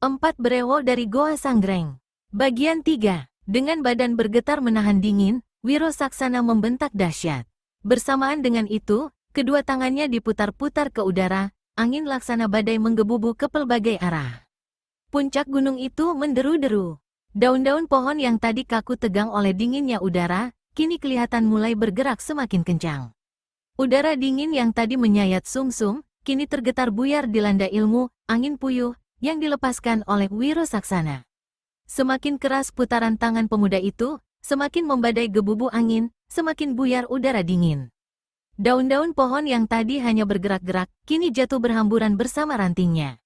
Empat Berewo dari Goa Sanggreng. Bagian 3. Dengan badan bergetar menahan dingin, Wiro Saksana membentak dahsyat. Bersamaan dengan itu, kedua tangannya diputar-putar ke udara, angin laksana badai menggebu-gebu ke pelbagai arah. Puncak gunung itu menderu-deru. Daun-daun pohon yang tadi kaku tegang oleh dinginnya udara, kini kelihatan mulai bergerak semakin kencang. Udara dingin yang tadi menyayat sumsum, kini tergetar buyar dilanda ilmu, angin puyuh, yang dilepaskan oleh Wiro Saksana. Semakin keras putaran tangan pemuda itu, semakin membadai gebubu angin, semakin buyar udara dingin. Daun-daun pohon yang tadi hanya bergerak-gerak, kini jatuh berhamburan bersama rantingnya.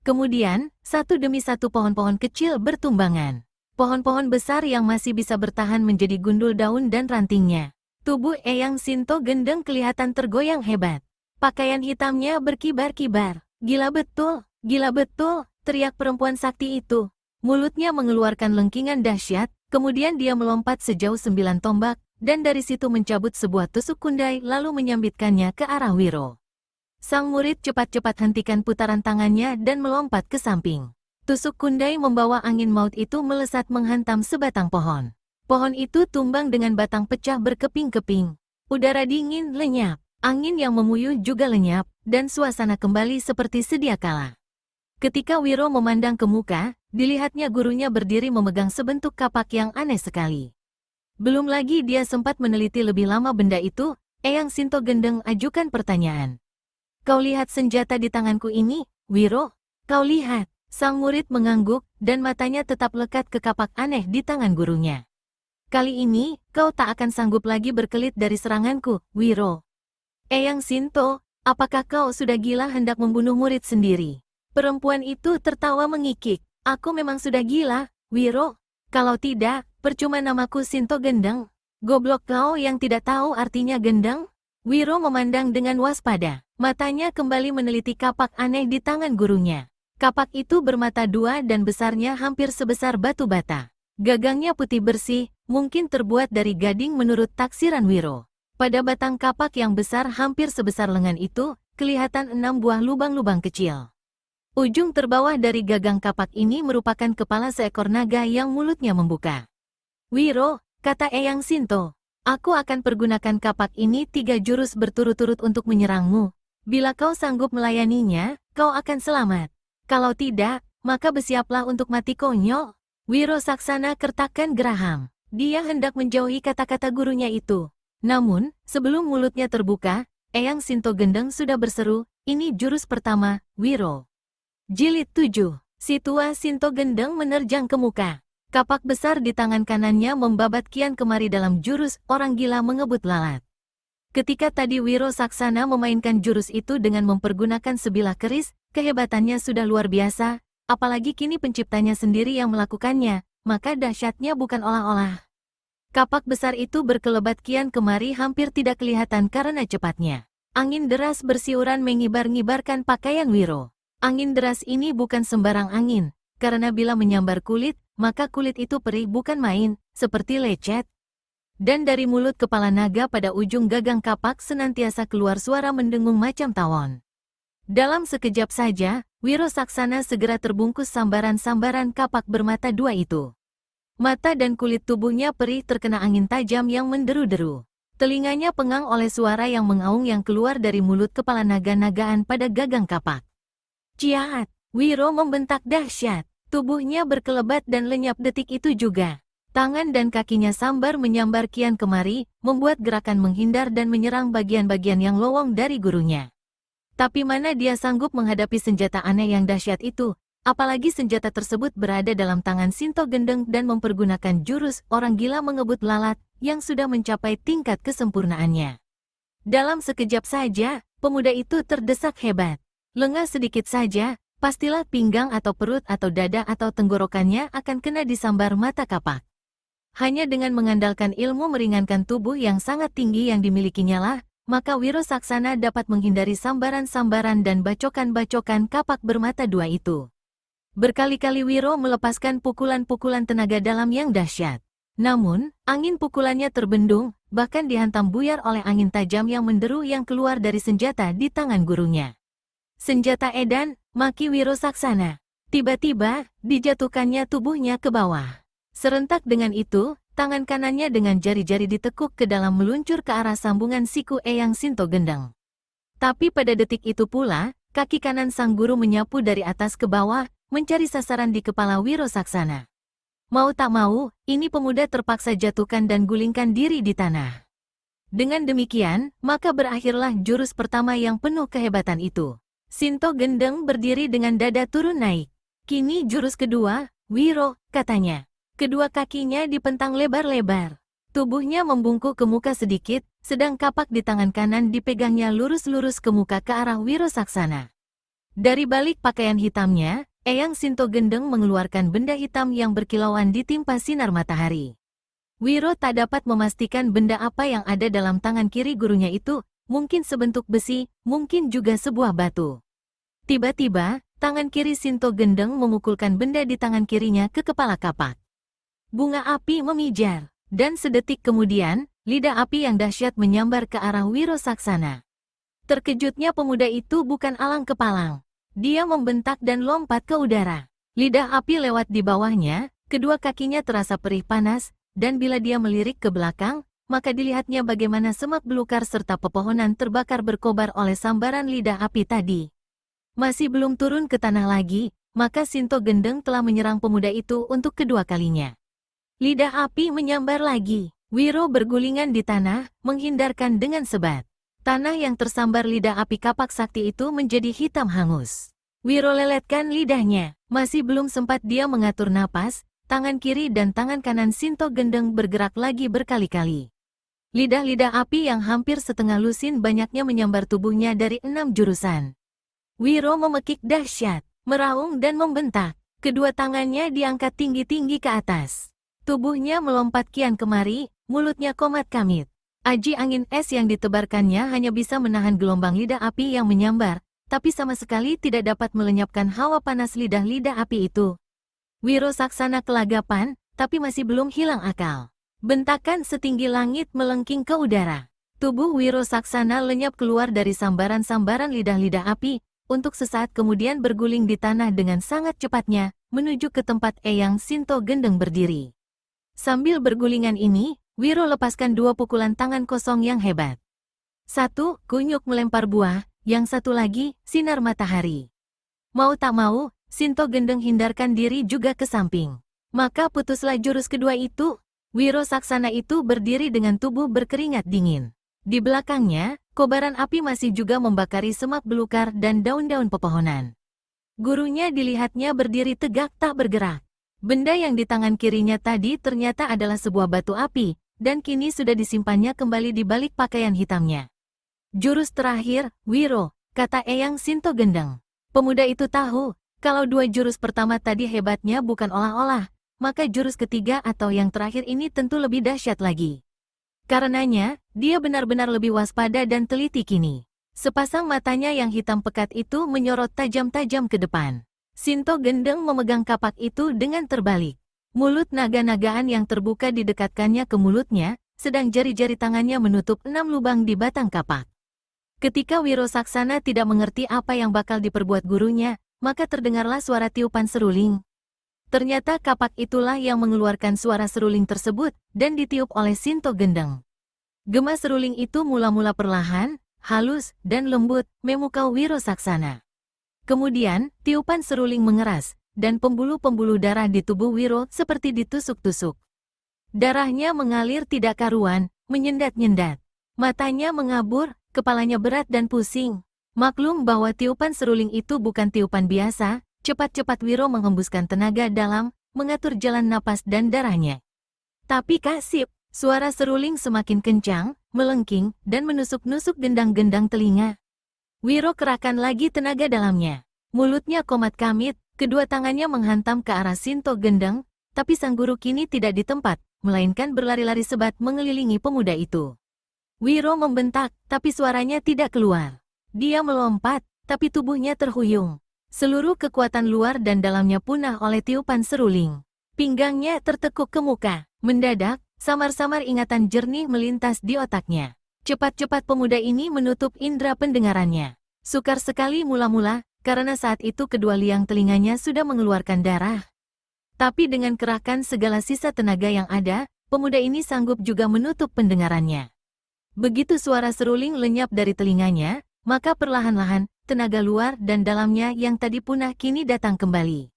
Kemudian, satu demi satu pohon-pohon kecil bertumbangan. Pohon-pohon besar yang masih bisa bertahan menjadi gundul daun dan rantingnya. Tubuh Eyang Sinto Gendeng kelihatan tergoyang hebat. Pakaian hitamnya berkibar-kibar. Gila betul, teriak perempuan sakti itu. Mulutnya mengeluarkan lengkingan dahsyat, kemudian dia melompat sejauh 9 tombak, dan dari situ mencabut sebuah tusuk kundai lalu menyambitkannya ke arah Wiro. Sang murid cepat-cepat hentikan putaran tangannya dan melompat ke samping. Tusuk kundai membawa angin maut itu melesat menghantam sebatang pohon. Pohon itu tumbang dengan batang pecah berkeping-keping. Udara dingin lenyap, angin yang memuyuh juga lenyap, dan suasana kembali seperti sedia kala. Ketika Wiro memandang ke muka, dilihatnya gurunya berdiri memegang sebentuk kapak yang aneh sekali. Belum lagi dia sempat meneliti lebih lama benda itu, Eyang Sinto Gendeng ajukan pertanyaan. Kau lihat senjata di tanganku ini, Wiro? Kau lihat? Sang murid mengangguk, dan matanya tetap lekat ke kapak aneh di tangan gurunya. Kali ini, kau tak akan sanggup lagi berkelit dari seranganku, Wiro. Eyang Sinto, apakah kau sudah gila hendak membunuh murid sendiri? Perempuan itu tertawa mengikik. Aku memang sudah gila, Wiro. Kalau tidak, percuma namaku Sinto Gendeng. Goblok kau yang tidak tahu artinya gendeng? Wiro memandang dengan waspada. Matanya kembali meneliti kapak aneh di tangan gurunya. Kapak itu bermata dua dan besarnya hampir sebesar batu bata. Gagangnya putih bersih, mungkin terbuat dari gading menurut taksiran Wiro. Pada batang kapak yang besar hampir sebesar lengan itu, kelihatan 6 buah lubang-lubang kecil. Ujung terbawah dari gagang kapak ini merupakan kepala seekor naga yang mulutnya membuka. Wiro, kata Eyang Sinto, aku akan pergunakan kapak ini 3 jurus berturut-turut untuk menyerangmu. Bila kau sanggup melayaninya, kau akan selamat. Kalau tidak, maka bersiaplah untuk mati konyol. Wiro Saksana kertakkan geraham. Dia hendak menjauhi kata-kata gurunya itu. Namun, sebelum mulutnya terbuka, Eyang Sinto Gendeng sudah berseru, ini jurus pertama, Wiro. Jilid 7. Si tua Sinto Gendeng menerjang ke muka. Kapak besar di tangan kanannya membabat kian kemari dalam jurus orang gila mengebut lalat. Ketika tadi Wiro Saksana memainkan jurus itu dengan mempergunakan sebilah keris, kehebatannya sudah luar biasa, apalagi kini penciptanya sendiri yang melakukannya, maka dahsyatnya bukan olah-olah. Kapak besar itu berkelebat kian kemari hampir tidak kelihatan karena cepatnya. Angin deras bersiuran mengibar-ngibarkan pakaian Wiro. Angin deras ini bukan sembarang angin, karena bila menyambar kulit, maka kulit itu perih bukan main, seperti lecet. Dan dari mulut kepala naga pada ujung gagang kapak senantiasa keluar suara mendengung macam tawon. Dalam sekejap saja, Wiro Saksana segera terbungkus sambaran-sambaran kapak bermata dua itu. Mata dan kulit tubuhnya perih terkena angin tajam yang menderu-deru. Telinganya pengang oleh suara yang mengaung yang keluar dari mulut kepala naga-nagaan pada gagang kapak. Ciat! Wiro membentak dahsyat. Tubuhnya berkelebat dan lenyap detik itu juga. Tangan dan kakinya sambar menyambar kian kemari, membuat gerakan menghindar dan menyerang bagian-bagian yang lowong dari gurunya. Tapi mana dia sanggup menghadapi senjata aneh yang dahsyat itu, apalagi senjata tersebut berada dalam tangan Sinto Gendeng dan mempergunakan jurus orang gila mengebut lalat yang sudah mencapai tingkat kesempurnaannya. Dalam sekejap saja, pemuda itu terdesak hebat. Lengah sedikit saja, pastilah pinggang atau perut atau dada atau tenggorokannya akan kena disambar mata kapak. Hanya dengan mengandalkan ilmu meringankan tubuh yang sangat tinggi yang dimilikinya lah, maka Wiro Saksana dapat menghindari sambaran-sambaran dan bacokan-bacokan kapak bermata dua itu. Berkali-kali Wiro melepaskan pukulan-pukulan tenaga dalam yang dahsyat. Namun, angin pukulannya terbendung, bahkan dihantam buyar oleh angin tajam yang menderu yang keluar dari senjata di tangan gurunya. Senjata edan, maki Wiro Saksana. Tiba-tiba, dijatuhkannya tubuhnya ke bawah. Serentak dengan itu, tangan kanannya dengan jari-jari ditekuk ke dalam meluncur ke arah sambungan siku Eyang Sinto Gendeng. Tapi pada detik itu pula, kaki kanan sang guru menyapu dari atas ke bawah, mencari sasaran di kepala Wiro Saksana. Mau tak mau, ini pemuda terpaksa jatuhkan dan gulingkan diri di tanah. Dengan demikian, maka berakhirlah jurus pertama yang penuh kehebatan itu. Sinto Gendeng berdiri dengan dada turun naik. Kini jurus kedua, Wiro, katanya. Kedua kakinya dipentang lebar-lebar. Tubuhnya membungkuk ke muka sedikit, sedang kapak di tangan kanan dipegangnya lurus-lurus ke muka ke arah Wiro Saksana. Dari balik pakaian hitamnya, Eyang Sinto Gendeng mengeluarkan benda hitam yang berkilauan ditimpa sinar matahari. Wiro tak dapat memastikan benda apa yang ada dalam tangan kiri gurunya itu, mungkin sebentuk besi, mungkin juga sebuah batu. Tiba-tiba, tangan kiri Sinto Gendeng memukulkan benda di tangan kirinya ke kepala kapak. Bunga api memijar, dan sedetik kemudian, lidah api yang dahsyat menyambar ke arah Wiro Saksana. Terkejutnya pemuda itu bukan alang kepalang. Dia membentak dan lompat ke udara. Lidah api lewat di bawahnya, kedua kakinya terasa perih panas, dan bila dia melirik ke belakang, maka dilihatnya bagaimana semak belukar serta pepohonan terbakar berkobar oleh sambaran lidah api tadi. Masih belum turun ke tanah lagi, maka Sinto Gendeng telah menyerang pemuda itu untuk kedua kalinya. Lidah api menyambar lagi. Wiro bergulingan di tanah, menghindarkan dengan sebat. Tanah yang tersambar lidah api kapak sakti itu menjadi hitam hangus. Wiro leletkan lidahnya. Masih belum sempat dia mengatur napas, tangan kiri dan tangan kanan Sinto Gendeng bergerak lagi berkali-kali. Lidah-lidah api yang hampir setengah lusin banyaknya menyambar tubuhnya dari 6 jurusan. Wiro memekik dahsyat, meraung dan membentak. Kedua tangannya diangkat tinggi-tinggi ke atas. Tubuhnya melompat kian kemari, mulutnya komat-kamit. Aji angin es yang ditebarkannya hanya bisa menahan gelombang lidah api yang menyambar, tapi sama sekali tidak dapat melenyapkan hawa panas lidah-lidah api itu. Wiro Saksana kelagapan, tapi masih belum hilang akal. Bentakan setinggi langit melengking ke udara. Tubuh Wiro Saksana lenyap keluar dari sambaran-sambaran lidah-lidah api, untuk sesaat kemudian berguling di tanah dengan sangat cepatnya, menuju ke tempat Eyang Sinto Gendeng berdiri. Sambil bergulingan ini, Wiro lepaskan 2 pukulan tangan kosong yang hebat. Satu, kunyuk melempar buah, yang satu lagi, sinar matahari. Mau tak mau, Sinto Gendeng hindarkan diri juga ke samping. Maka putuslah jurus kedua itu. Wiro Saksana itu berdiri dengan tubuh berkeringat dingin. Di belakangnya, kobaran api masih juga membakari semak belukar dan daun-daun pepohonan. Gurunya dilihatnya berdiri tegak tak bergerak. Benda yang di tangan kirinya tadi ternyata adalah sebuah batu api, dan kini sudah disimpannya kembali di balik pakaian hitamnya. Jurus terakhir, Wiro, kata Eyang Sinto Gendeng. Pemuda itu tahu, kalau 2 jurus pertama tadi hebatnya bukan olah-olah, maka jurus ketiga atau yang terakhir ini tentu lebih dahsyat lagi. Karenanya, dia benar-benar lebih waspada dan teliti kini. Sepasang matanya yang hitam pekat itu menyorot tajam-tajam ke depan. Sinto Gendeng memegang kapak itu dengan terbalik. Mulut naga-nagaan yang terbuka didekatkannya ke mulutnya, sedang jari-jari tangannya menutup 6 lubang di batang kapak. Ketika Wiro Saksana tidak mengerti apa yang bakal diperbuat gurunya, maka terdengarlah suara tiupan seruling. Ternyata kapak itulah yang mengeluarkan suara seruling tersebut, dan ditiup oleh Sinto Gendeng. Gema seruling itu mula-mula perlahan, halus, dan lembut, memukau Wiro Saksana. Kemudian, tiupan seruling mengeras, dan pembuluh-pembuluh darah di tubuh Wiro seperti ditusuk-tusuk. Darahnya mengalir tidak karuan, menyendat-nyendat. Matanya mengabur, kepalanya berat dan pusing. Maklum bahwa tiupan seruling itu bukan tiupan biasa, cepat-cepat Wiro menghembuskan tenaga dalam, mengatur jalan napas dan darahnya. Tapi kasip, suara seruling semakin kencang, melengking, dan menusuk-nusuk gendang-gendang telinga. Wiro kerahkan lagi tenaga dalamnya. Mulutnya komat kamit, kedua tangannya menghantam ke arah Sinto Gendeng, tapi sang guru kini tidak di tempat, melainkan berlari-lari sebat mengelilingi pemuda itu. Wiro membentak, tapi suaranya tidak keluar. Dia melompat, tapi tubuhnya terhuyung. Seluruh kekuatan luar dan dalamnya punah oleh tiupan seruling. Pinggangnya tertekuk ke muka. Mendadak, samar-samar ingatan jernih melintas di otaknya. Cepat-cepat pemuda ini menutup indera pendengarannya. Sukar sekali mula-mula, karena saat itu kedua liang telinganya sudah mengeluarkan darah. Tapi dengan kerahkan segala sisa tenaga yang ada, pemuda ini sanggup juga menutup pendengarannya. Begitu suara seruling lenyap dari telinganya, maka perlahan-lahan, tenaga luar dan dalamnya yang tadi punah kini datang kembali.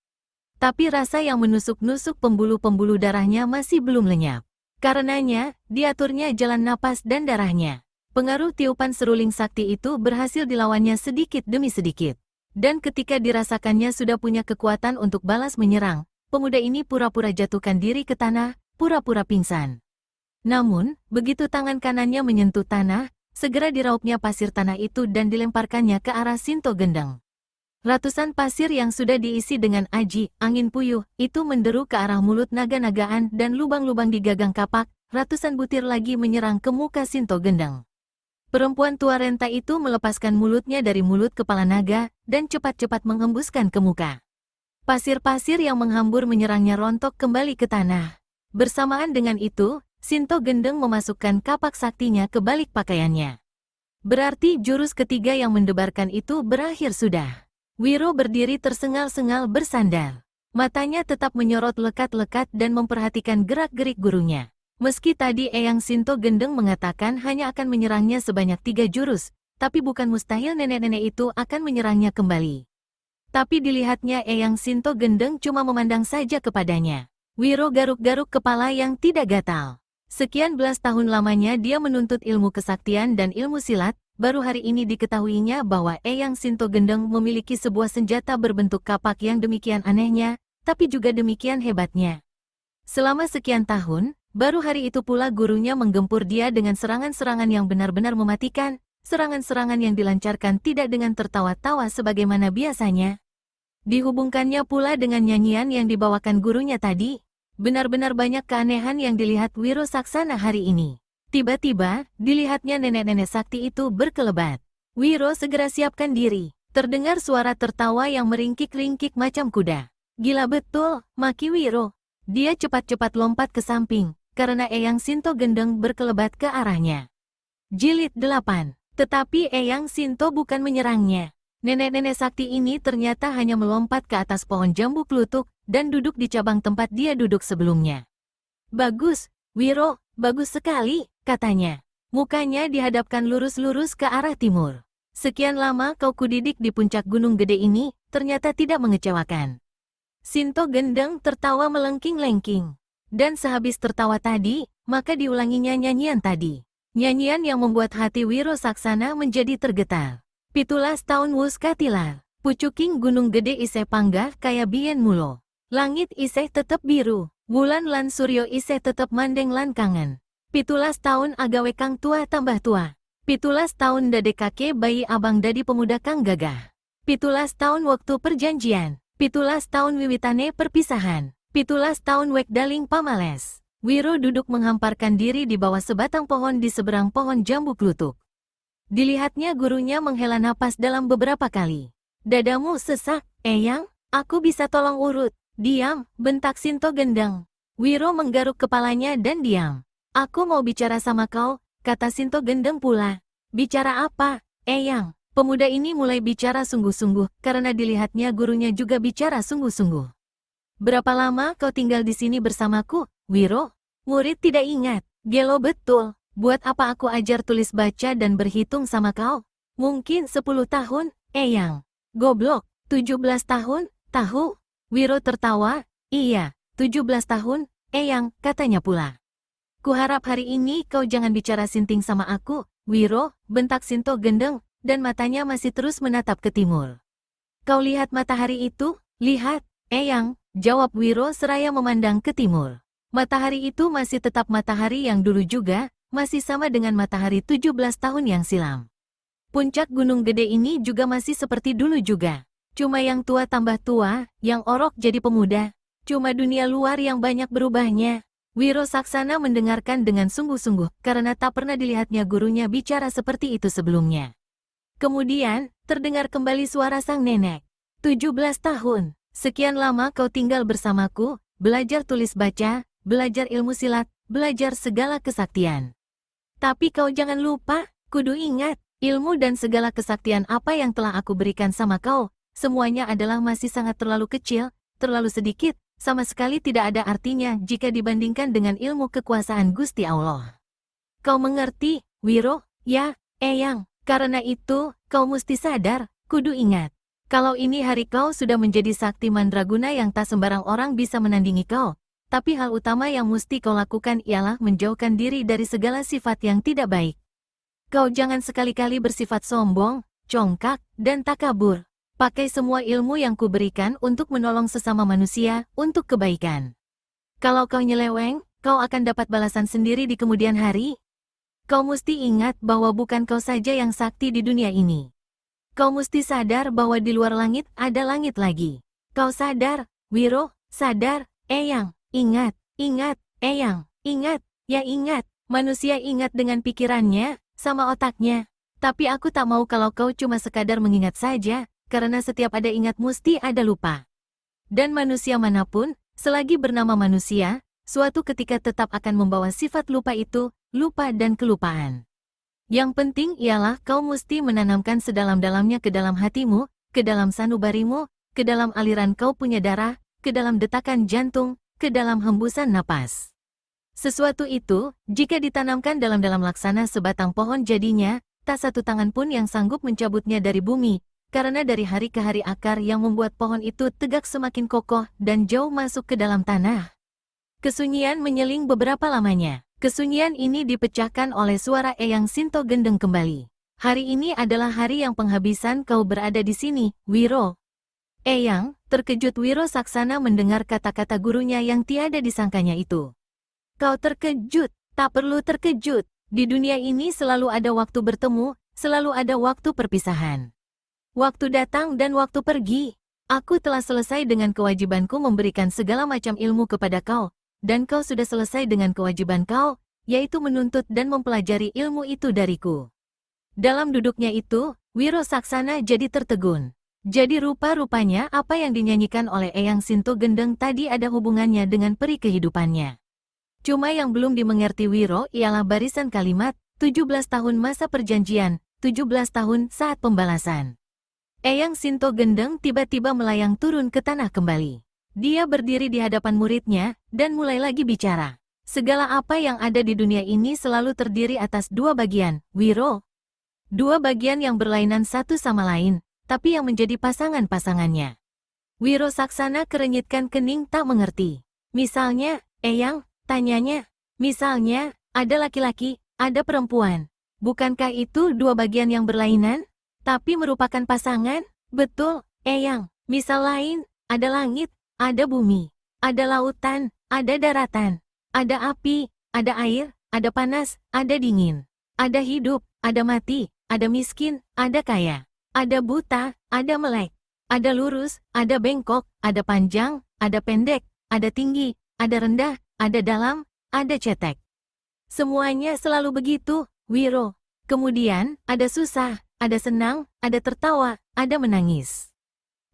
Tapi rasa yang menusuk-nusuk pembuluh-pembuluh darahnya masih belum lenyap. Karenanya, diaturnya jalan napas dan darahnya. Pengaruh tiupan seruling sakti itu berhasil dilawannya sedikit demi sedikit. Dan ketika dirasakannya sudah punya kekuatan untuk balas menyerang, pemuda ini pura-pura jatuhkan diri ke tanah, pura-pura pingsan. Namun, begitu tangan kanannya menyentuh tanah, segera diraupnya pasir tanah itu dan dilemparkannya ke arah Sinto Gendeng. Ratusan pasir yang sudah diisi dengan aji, angin puyuh, itu menderu ke arah mulut naga-nagaan dan lubang-lubang di gagang kapak, ratusan butir lagi menyerang ke muka Sinto Gendeng. Perempuan tua renta itu melepaskan mulutnya dari mulut kepala naga, dan cepat-cepat menghembuskan ke muka. Pasir-pasir yang menghambur menyerangnya rontok kembali ke tanah. Bersamaan dengan itu, Sinto Gendeng memasukkan kapak saktinya ke balik pakaiannya. Berarti jurus ketiga yang mendebarkan itu berakhir sudah. Wiro berdiri tersengal-sengal bersandar. Matanya tetap menyorot lekat-lekat dan memperhatikan gerak-gerik gurunya. Meski tadi Eyang Sinto Gendeng mengatakan hanya akan menyerangnya sebanyak 3 jurus, tapi bukan mustahil nenek-nenek itu akan menyerangnya kembali. Tapi dilihatnya Eyang Sinto Gendeng cuma memandang saja kepadanya. Wiro garuk-garuk kepala yang tidak gatal. Sekian belas tahun lamanya dia menuntut ilmu kesaktian dan ilmu silat, baru hari ini diketahuinya bahwa Eyang Sinto Gendeng memiliki sebuah senjata berbentuk kapak yang demikian anehnya, tapi juga demikian hebatnya. Selama sekian tahun, baru hari itu pula gurunya menggempur dia dengan serangan-serangan yang benar-benar mematikan, serangan-serangan yang dilancarkan tidak dengan tertawa-tawa sebagaimana biasanya. Dihubungkannya pula dengan nyanyian yang dibawakan gurunya tadi, benar-benar banyak keanehan yang dilihat Wiro Saksana hari ini. Tiba-tiba, dilihatnya nenek-nenek sakti itu berkelebat. Wiro segera siapkan diri. Terdengar suara tertawa yang meringkik-ringkik macam kuda. Gila betul, maki Wiro. Dia cepat-cepat lompat ke samping, karena Eyang Sinto Gendeng berkelebat ke arahnya. Jilid 8. Tetapi Eyang Sinto bukan menyerangnya. Nenek-nenek sakti ini ternyata hanya melompat ke atas pohon jambu klutuk, dan duduk di cabang tempat dia duduk sebelumnya. Bagus, Wiro, bagus sekali, katanya. Mukanya dihadapkan lurus-lurus ke arah timur. Sekian lama kau kudidik di puncak gunung gede ini, ternyata tidak mengecewakan. Sinto Gendeng tertawa melengking-lengking. Dan sehabis tertawa tadi, maka diulanginya nyanyian tadi. Nyanyian yang membuat hati Wiro Saksana menjadi tergetar. 17 tahun wus katilar, pucuking gunung gede iseh panggah kaya bien mulo. Langit iseh tetep biru, bulan lan suryo iseh tetep mandeng lan kangen. 17 tahun agawe kang tua tambah tua. 17 tahun dade kake bayi abang dadi pemuda kang gagah. 17 tahun waktu perjanjian. 17 tahun wiwitane perpisahan. 17 tahun wek daling pamales. Wiro duduk menghamparkan diri di bawah sebatang pohon di seberang pohon jambu klutuk. Dilihatnya gurunya menghela napas dalam beberapa kali. Dadamu sesak, Eyang, aku bisa tolong urut. Diam, bentak Sinto Gendeng. Wiro menggaruk kepalanya dan diam. Aku mau bicara sama kau, kata Sinto Gendeng pula. Bicara apa, Eyang? Pemuda ini mulai bicara sungguh-sungguh, karena dilihatnya gurunya juga bicara sungguh-sungguh. Berapa lama kau tinggal di sini bersamaku, Wiro? Murid tidak ingat, gelo betul. Buat apa aku ajar tulis baca dan berhitung sama kau? Mungkin 10 tahun, Eyang. Goblok, 17 tahun, tahu? Wiro tertawa, iya, 17 tahun, Eyang, katanya pula. Kuharap hari ini kau jangan bicara sinting sama aku, Wiro, bentak Sinto Gendeng, dan matanya masih terus menatap ke timur. Kau lihat matahari itu? Lihat, Eyang, jawab Wiro seraya memandang ke timur. Matahari itu masih tetap matahari yang dulu juga, masih sama dengan matahari 17 tahun yang silam. Puncak gunung gede ini juga masih seperti dulu juga. Cuma yang tua tambah tua, yang orok jadi pemuda. Cuma dunia luar yang banyak berubahnya. Wiro Saksana mendengarkan dengan sungguh-sungguh, karena tak pernah dilihatnya gurunya bicara seperti itu sebelumnya. Kemudian, terdengar kembali suara sang nenek. 17 tahun, sekian lama kau tinggal bersamaku, belajar tulis baca, belajar ilmu silat, belajar segala kesaktian. Tapi kau jangan lupa, kudu ingat, ilmu dan segala kesaktian apa yang telah aku berikan sama kau, semuanya adalah masih sangat terlalu kecil, terlalu sedikit, sama sekali tidak ada artinya jika dibandingkan dengan ilmu kekuasaan Gusti Allah. Kau mengerti, Wiro? Ya, Eyang. Karena itu, kau mesti sadar, kudu ingat. Kalau ini hari kau sudah menjadi sakti mandraguna yang tak sembarang orang bisa menandingi kau. Tapi hal utama yang mesti kau lakukan ialah menjauhkan diri dari segala sifat yang tidak baik. Kau jangan sekali-kali bersifat sombong, congkak, dan takabur. Pakai semua ilmu yang kuberikan untuk menolong sesama manusia, untuk kebaikan. Kalau kau nyeleweng, kau akan dapat balasan sendiri di kemudian hari. Kau mesti ingat bahwa bukan kau saja yang sakti di dunia ini. Kau mesti sadar bahwa di luar langit ada langit lagi. Kau sadar, Wiro? Sadar, Eyang? Ingat, ingat, Eyang, ingat, ya ingat. Manusia ingat dengan pikirannya, sama otaknya. Tapi aku tak mau kalau kau cuma sekadar mengingat saja, karena setiap ada ingat mesti ada lupa. Dan manusia manapun, selagi bernama manusia, suatu ketika tetap akan membawa sifat lupa itu, lupa dan kelupaan. Yang penting ialah kau mesti menanamkan sedalam-dalamnya ke dalam hatimu, ke dalam sanubarimu, ke dalam aliran kau punya darah, ke dalam detakan jantung, ke dalam hembusan napas. Sesuatu itu, jika ditanamkan dalam laksana sebatang pohon jadinya, tak satu tangan pun yang sanggup mencabutnya dari bumi, karena dari hari ke hari akar yang membuat pohon itu tegak semakin kokoh dan jauh masuk ke dalam tanah. Kesunyian menyeling beberapa lamanya. Kesunyian ini dipecahkan oleh suara Eyang Sinto Gendeng kembali. Hari ini adalah hari yang penghabisan kau berada di sini, Wiro. Eyang, terkejut Wiro Saksana mendengar kata-kata gurunya yang tiada disangkanya itu. Kau terkejut, tak perlu terkejut. Di dunia ini selalu ada waktu bertemu, selalu ada waktu perpisahan. Waktu datang dan waktu pergi. Aku telah selesai dengan kewajibanku memberikan segala macam ilmu kepada kau, dan kau sudah selesai dengan kewajiban kau, yaitu menuntut dan mempelajari ilmu itu dariku. Dalam duduknya itu, Wiro Saksana jadi tertegun. Jadi rupa-rupanya apa yang dinyanyikan oleh Eyang Sinto Gendeng tadi ada hubungannya dengan peri kehidupannya. Cuma yang belum dimengerti Wiro ialah barisan kalimat, 17 tahun masa perjanjian, 17 tahun saat pembalasan. Eyang Sinto Gendeng tiba-tiba melayang turun ke tanah kembali. Dia berdiri di hadapan muridnya, dan mulai lagi bicara. Segala apa yang ada di dunia ini selalu terdiri atas dua bagian, Wiro. Dua bagian yang berlainan satu sama lain, tapi yang menjadi pasangan-pasangannya. Wiro Saksana kerenyitkan kening tak mengerti. Misalnya, Eyang, tanyanya. Misalnya, ada laki-laki, ada perempuan. Bukankah itu dua bagian yang berlainan? Tapi merupakan pasangan? Betul, Eyang. Misal lain, ada langit, ada bumi, ada lautan, ada daratan, ada api, ada air, ada panas, ada dingin, ada hidup, ada mati, ada miskin, ada kaya, ada buta, ada melek, ada lurus, ada bengkok, ada panjang, ada pendek, ada tinggi, ada rendah, ada dalam, ada cetek. Semuanya selalu begitu, Wiro. Kemudian, ada susah, ada senang, ada tertawa, ada menangis.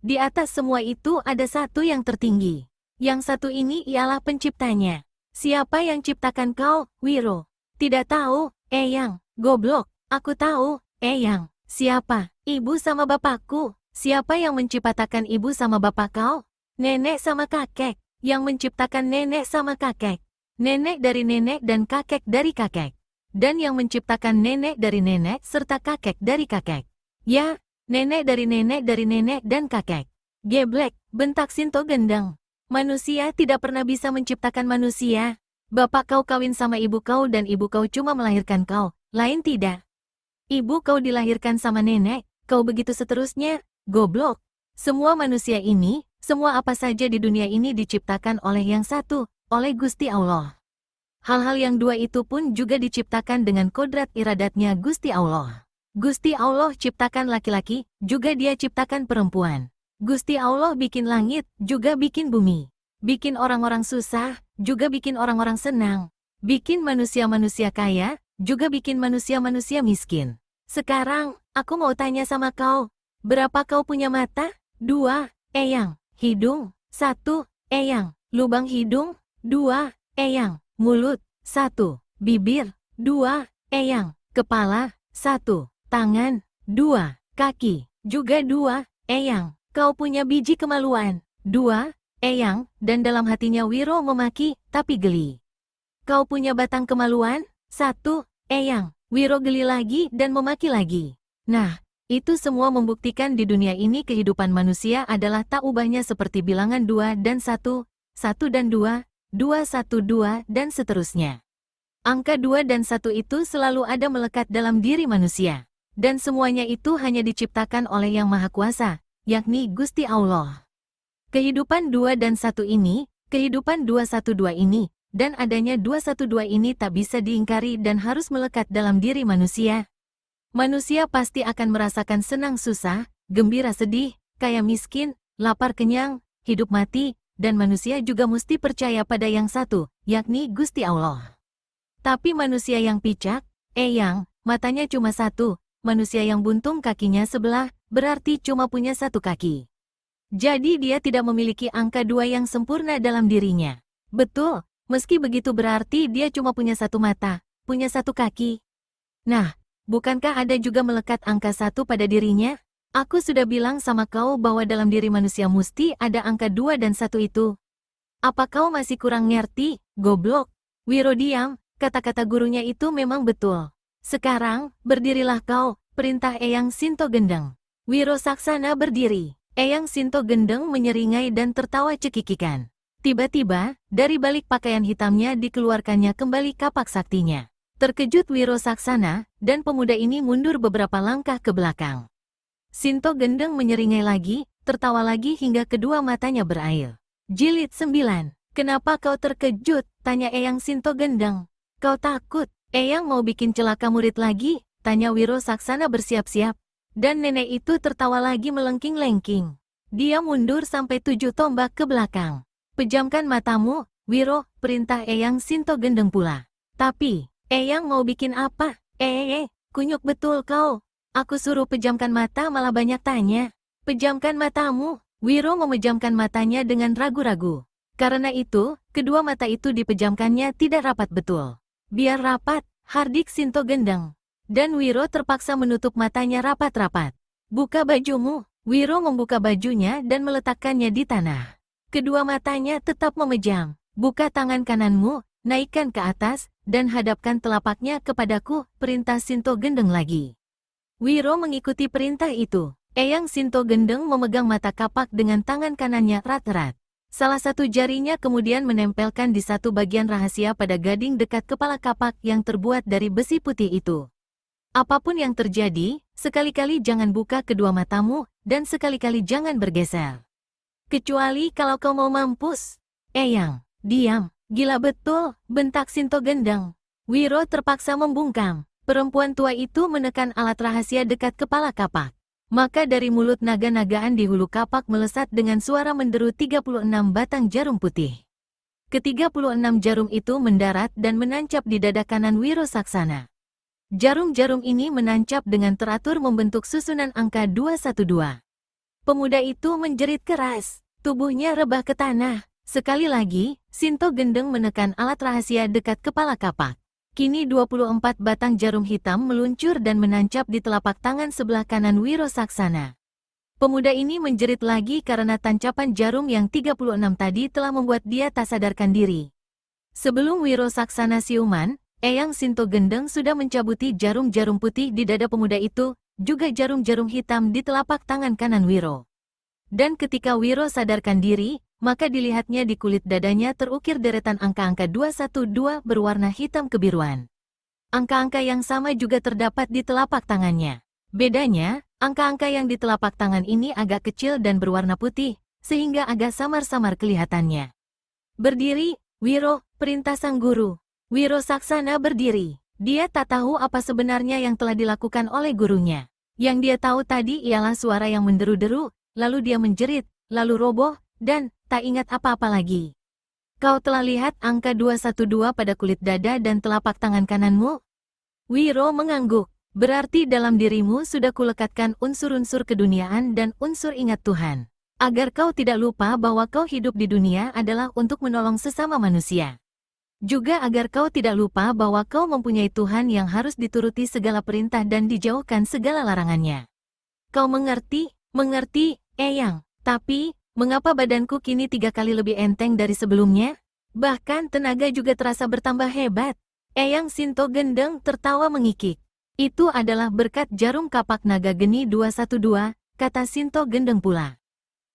Di atas semua itu ada satu yang tertinggi. Yang satu ini ialah penciptanya. Siapa yang ciptakan kau, Wiro? Tidak tahu, Eyang. Goblok. Aku tahu, Eyang. Siapa? Ibu sama bapakku. Siapa yang menciptakan ibu sama bapak kau? Nenek sama kakek. Yang menciptakan nenek sama kakek. Nenek dari nenek dan kakek dari kakek. Dan yang menciptakan nenek dari nenek serta kakek dari kakek. Ya, nenek dari nenek dan kakek. Geblek, bentak Sinto Gendeng. Manusia tidak pernah bisa menciptakan manusia. Bapak kau kawin sama ibu kau dan ibu kau cuma melahirkan kau, lain tidak. Ibu kau dilahirkan sama nenek, kau begitu seterusnya, goblok. Semua manusia ini, semua apa saja di dunia ini diciptakan oleh yang satu, oleh Gusti Allah. Hal-hal yang dua itu pun juga diciptakan dengan kodrat iradatnya Gusti Allah. Gusti Allah ciptakan laki-laki, juga dia ciptakan perempuan. Gusti Allah bikin langit, juga bikin bumi. Bikin orang-orang susah, juga bikin orang-orang senang. Bikin manusia-manusia kaya, juga bikin manusia-manusia miskin. Sekarang, aku mau tanya sama kau. Berapa kau punya mata? 2, Eyang. Hidung? 1, Eyang. Lubang hidung? 2, Eyang. Mulut? 1. Bibir? 2, Eyang. Kepala? 1. Tangan? 2. Kaki? Juga 2, Eyang. Kau punya biji kemaluan. 2. Eyang, dan dalam hatinya Wiro memaki, tapi geli. Kau punya batang kemaluan? 1. Eyang, Wiro geli lagi dan memaki lagi. Nah, itu semua membuktikan di dunia ini kehidupan manusia adalah tak ubahnya seperti bilangan 2 dan 1, 1 dan 2, 2, 1, 2, dan seterusnya. Angka 2 dan 1 itu selalu ada melekat dalam diri manusia. Dan semuanya itu hanya diciptakan oleh Yang Maha Kuasa, yakni Gusti Allah. Kehidupan 2 dan 1 ini, kehidupan 212 ini, dan adanya 212 ini tak bisa diingkari dan harus melekat dalam diri manusia. Manusia pasti akan merasakan senang susah, gembira sedih, kaya miskin, lapar kenyang, hidup mati, dan manusia juga mesti percaya pada yang satu, yakni Gusti Allah. Tapi manusia yang picak, eyang, matanya cuma satu, manusia yang buntung kakinya sebelah, berarti cuma punya satu kaki. Jadi dia tidak memiliki angka 2 yang sempurna dalam dirinya. Betul, meski begitu berarti dia cuma punya satu mata, punya satu kaki. Nah, bukankah ada juga melekat angka 1 pada dirinya? Aku sudah bilang sama kau bahwa dalam diri manusia mesti ada angka 2 dan 1 itu. Apa kau masih kurang ngerti, goblok? Wiro diam, kata-kata gurunya itu memang betul. Sekarang, berdirilah kau, perintah Eyang Sinto Gendeng. Wiro Saksana berdiri. Eyang Sinto Gendeng menyeringai dan tertawa cekikikan. Tiba-tiba, dari balik pakaian hitamnya dikeluarkannya kembali kapak saktinya. Terkejut Wiro Saksana, dan pemuda ini mundur beberapa langkah ke belakang. Sinto Gendeng menyeringai lagi, tertawa lagi hingga kedua matanya berair. Jilid 9. Kenapa kau terkejut? Tanya Eyang Sinto Gendeng. Kau takut? Eyang mau bikin celaka murid lagi? Tanya Wiro Saksana bersiap-siap. Dan nenek itu tertawa lagi melengking-lengking. Dia mundur sampai 7 tombak ke belakang. Pejamkan matamu, Wiro, perintah Eyang Sinto Gendeng pula. Tapi, Eyang mau bikin apa? Kunyuk betul kau. Aku suruh pejamkan mata malah banyak tanya. Pejamkan matamu. Wiro memejamkan matanya dengan ragu-ragu. Karena itu, kedua mata itu dipejamkannya tidak rapat betul. Biar rapat, hardik Sinto Gendeng. Dan Wiro terpaksa menutup matanya rapat-rapat. Buka bajumu. Wiro membuka bajunya dan meletakkannya di tanah. Kedua matanya tetap memejam. Buka tangan kananmu, naikkan ke atas, dan hadapkan telapaknya kepadaku, perintah Sinto Gendeng lagi. Wiro mengikuti perintah itu. Eyang Sinto Gendeng memegang mata kapak dengan tangan kanannya erat-erat. Salah satu jarinya kemudian menempelkan di satu bagian rahasia pada gading dekat kepala kapak yang terbuat dari besi putih itu. Apapun yang terjadi, sekali-kali jangan buka kedua matamu, dan sekali-kali jangan bergeser. Kecuali kalau kau mau mampus. Eyang, diam. Gila betul, bentak Sinto Gendeng. Wiro terpaksa membungkam. Perempuan tua itu menekan alat rahasia dekat kepala kapak. Maka dari mulut naga-nagaan di hulu kapak melesat dengan suara menderu 36 batang jarum putih. Ke-36 jarum itu mendarat dan menancap di dada kanan Wiro Saksana. Jarum-jarum ini menancap dengan teratur membentuk susunan angka 212. Pemuda itu menjerit keras. Tubuhnya rebah ke tanah. Sekali lagi, Sinto Gendeng menekan alat rahasia dekat kepala kapak. Kini 24 batang jarum hitam meluncur dan menancap di telapak tangan sebelah kanan Wiro Saksana. Pemuda ini menjerit lagi karena tancapan jarum yang 36 tadi telah membuat dia tak sadarkan diri. Sebelum Wiro Saksana siuman, Eyang Sinto Gendeng sudah mencabuti jarum-jarum putih di dada pemuda itu, juga jarum-jarum hitam di telapak tangan kanan Wiro. Dan ketika Wiro sadarkan diri, maka dilihatnya di kulit dadanya terukir deretan angka-angka 212 berwarna hitam kebiruan. Angka-angka yang sama juga terdapat di telapak tangannya. Bedanya, angka-angka yang di telapak tangan ini agak kecil dan berwarna putih, sehingga agak samar-samar kelihatannya. Berdiri, Wiro, perintah sang guru. Wiro Saksana berdiri. Dia tak tahu apa sebenarnya yang telah dilakukan oleh gurunya. Yang dia tahu tadi ialah suara yang menderu-deru, lalu dia menjerit, lalu roboh, dan tak ingat apa-apa lagi. Kau telah lihat angka 212 pada kulit dada dan telapak tangan kananmu? Wiro mengangguk. Berarti dalam dirimu sudah kulekatkan unsur-unsur keduniaan dan unsur ingat Tuhan. Agar kau tidak lupa bahwa kau hidup di dunia adalah untuk menolong sesama manusia. Juga agar kau tidak lupa bahwa kau mempunyai Tuhan yang harus dituruti segala perintah dan dijauhkan segala larangannya. Kau mengerti? Mengerti, Eyang. Tapi, mengapa badanku kini 3 kali lebih enteng dari sebelumnya? Bahkan tenaga juga terasa bertambah hebat. Eyang Sinto Gendeng tertawa mengikik. Itu adalah berkat jarum kapak naga geni 212, kata Sinto Gendeng pula.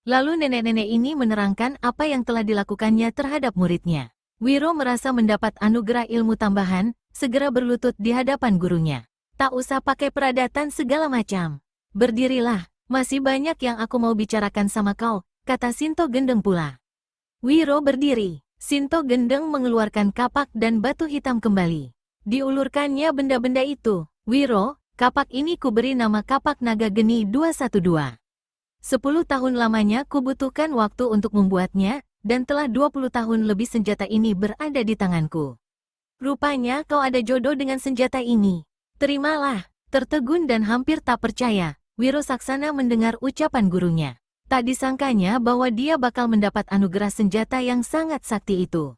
Lalu nenek-nenek ini menerangkan apa yang telah dilakukannya terhadap muridnya. Wiro merasa mendapat anugerah ilmu tambahan, segera berlutut di hadapan gurunya. Tak usah pakai peradatan segala macam. Berdirilah, masih banyak yang aku mau bicarakan sama kau, kata Sinto Gendeng pula. Wiro berdiri. Sinto Gendeng mengeluarkan kapak dan batu hitam kembali. Diulurkannya benda-benda itu. Wiro, kapak ini kuberi nama kapak naga geni 212. 10 tahun lamanya kubutuhkan waktu untuk membuatnya, dan telah 20 tahun lebih senjata ini berada di tanganku. Rupanya kau ada jodoh dengan senjata ini. Terimalah, tertegun dan hampir tak percaya, Wiro Saksana mendengar ucapan gurunya. Tak disangkanya bahwa dia bakal mendapat anugerah senjata yang sangat sakti itu.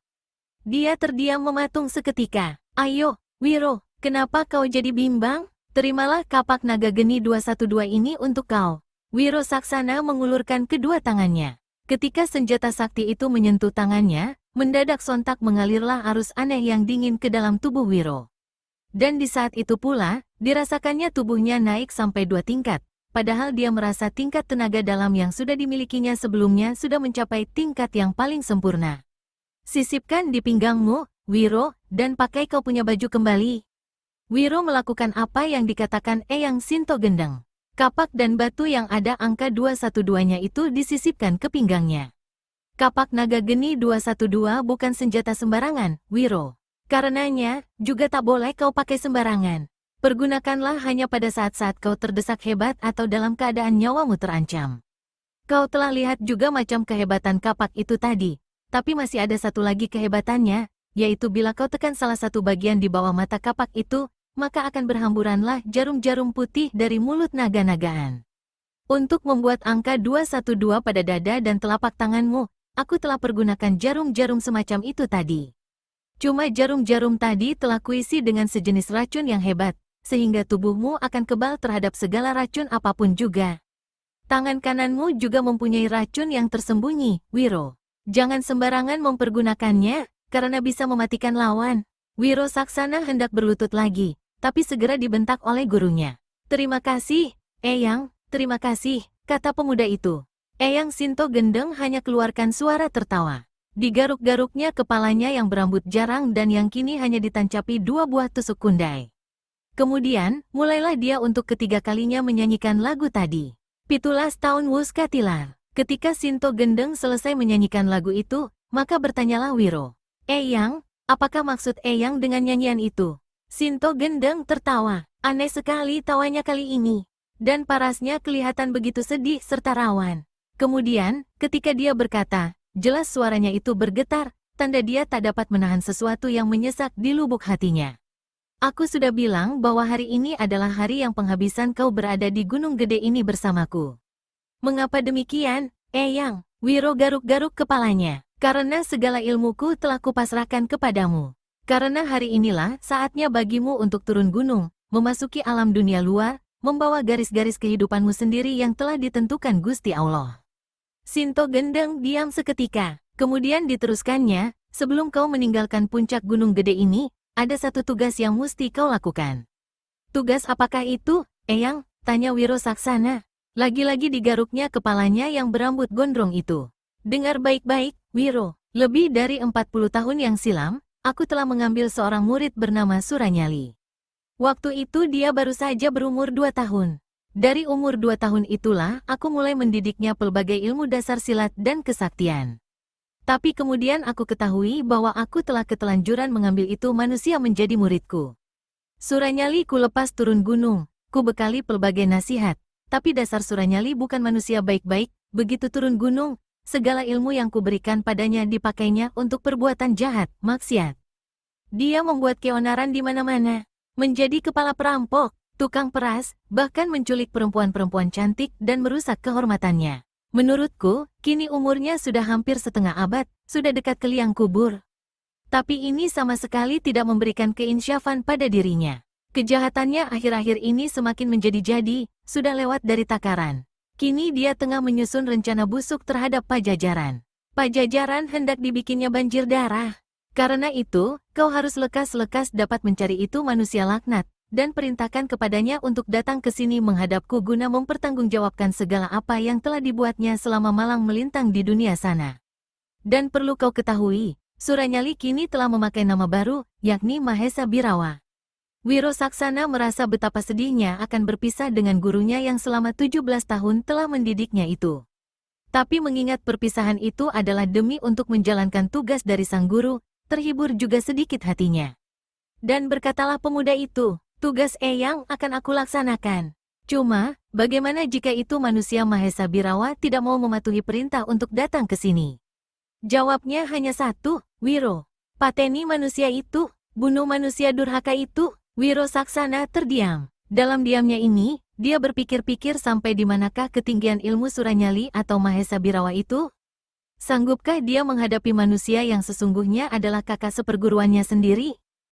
Dia terdiam mematung seketika. Ayo, Wiro, kenapa kau jadi bimbang? Terimalah kapak naga geni 212 ini untuk kau. Wiro Saksana mengulurkan kedua tangannya. Ketika senjata sakti itu menyentuh tangannya, mendadak sontak mengalirlah arus aneh yang dingin ke dalam tubuh Wiro. Dan di saat itu pula, dirasakannya tubuhnya naik sampai 2 tingkat, padahal dia merasa tingkat tenaga dalam yang sudah dimilikinya sebelumnya sudah mencapai tingkat yang paling sempurna. Sisipkan di pinggangmu, Wiro, dan pakai kau punya baju kembali. Wiro melakukan apa yang dikatakan Eyang Sinto Gendeng. Kapak dan batu yang ada angka 212-nya itu disisipkan ke pinggangnya. Kapak naga geni 212 bukan senjata sembarangan, Wiro. Karenanya, juga tak boleh kau pakai sembarangan. Pergunakanlah hanya pada saat-saat kau terdesak hebat atau dalam keadaan nyawamu terancam. Kau telah lihat juga macam kehebatan kapak itu tadi, tapi masih ada satu lagi kehebatannya, yaitu bila kau tekan salah satu bagian di bawah mata kapak itu, maka akan berhamburanlah jarum-jarum putih dari mulut naga-nagaan. Untuk membuat angka 212 pada dada dan telapak tanganmu, aku telah pergunakan jarum-jarum semacam itu tadi. Cuma jarum-jarum tadi telah kuisi dengan sejenis racun yang hebat, sehingga tubuhmu akan kebal terhadap segala racun apapun juga. Tangan kananmu juga mempunyai racun yang tersembunyi, Wiro. Jangan sembarangan mempergunakannya, karena bisa mematikan lawan. Wiro Saksana hendak berlutut lagi, tapi segera dibentak oleh gurunya. Terima kasih, Eyang, terima kasih, kata pemuda itu. Eyang Sinto Gendeng hanya keluarkan suara tertawa. Digaruk-garuknya kepalanya yang berambut jarang dan yang kini hanya ditancapi 2 buah tusuk kundai. Kemudian, mulailah dia untuk ketiga kalinya menyanyikan lagu tadi. Pitulas tahun Wuskatilar. Ketika Sinto Gendeng selesai menyanyikan lagu itu, maka bertanyalah Wiro. Eyang, apakah maksud Eyang dengan nyanyian itu? Sinto Gendeng tertawa. Aneh sekali tawanya kali ini. Dan parasnya kelihatan begitu sedih serta rawan. Kemudian, ketika dia berkata, jelas suaranya itu bergetar, tanda dia tak dapat menahan sesuatu yang menyesak di lubuk hatinya. Aku sudah bilang bahwa hari ini adalah hari yang penghabisan kau berada di gunung gede ini bersamaku. Mengapa demikian, Eyang? Wiro garuk-garuk kepalanya. Karena segala ilmuku telah kupasrahkan kepadamu. Karena hari inilah saatnya bagimu untuk turun gunung, memasuki alam dunia luar, membawa garis-garis kehidupanmu sendiri yang telah ditentukan Gusti Allah. Sinto Gendeng diam seketika, kemudian diteruskannya, sebelum kau meninggalkan puncak gunung gede ini, ada satu tugas yang mesti kau lakukan. Tugas apakah itu, Eyang? Tanya Wiro Saksana. Lagi-lagi digaruknya kepalanya yang berambut gondrong itu. Dengar baik-baik, Wiro, lebih dari 40 tahun yang silam, aku telah mengambil seorang murid bernama Suranyali. Waktu itu dia baru saja berumur 2 tahun. Dari umur 2 tahun itulah aku mulai mendidiknya pelbagai ilmu dasar silat dan kesaktian. Tapi kemudian aku ketahui bahwa aku telah ketelanjuran mengambil itu manusia menjadi muridku. Suranyali ku lepas turun gunung, ku bekali pelbagai nasihat, tapi dasar Suranyali bukan manusia baik-baik, begitu turun gunung, segala ilmu yang kuberikan padanya dipakainya untuk perbuatan jahat, maksiat. Dia membuat keonaran di mana-mana, menjadi kepala perampok, tukang peras, bahkan menculik perempuan-perempuan cantik dan merusak kehormatannya. Menurutku, kini umurnya sudah hampir setengah abad, sudah dekat ke liang kubur. Tapi ini sama sekali tidak memberikan keinsyafan pada dirinya. Kejahatannya akhir-akhir ini semakin menjadi-jadi, sudah lewat dari takaran. Kini dia tengah menyusun rencana busuk terhadap Pajajaran. Pajajaran hendak dibikinnya banjir darah. Karena itu, kau harus lekas-lekas dapat mencari itu manusia laknat, dan perintahkan kepadanya untuk datang ke sini menghadapku guna mempertanggungjawabkan segala apa yang telah dibuatnya selama malang melintang di dunia sana. Dan perlu kau ketahui, Suranyali kini telah memakai nama baru, yakni Mahesa Birawa. Wiro Saksana merasa betapa sedihnya akan berpisah dengan gurunya yang selama 17 tahun telah mendidiknya itu. Tapi mengingat perpisahan itu adalah demi untuk menjalankan tugas dari sang guru, terhibur juga sedikit hatinya. Dan berkatalah pemuda itu, tugas Eyang akan aku laksanakan. Cuma, bagaimana jika itu manusia Mahesa Birawa tidak mau mematuhi perintah untuk datang ke sini? Jawabnya hanya satu, Wiro. Pateni manusia itu, bunuh manusia durhaka itu. Wiro Saksana terdiam. Dalam diamnya ini, dia berpikir-pikir sampai di manakah ketinggian ilmu Suranyali atau Mahesa Birawa itu? Sanggupkah dia menghadapi manusia yang sesungguhnya adalah kakak seperguruannya sendiri?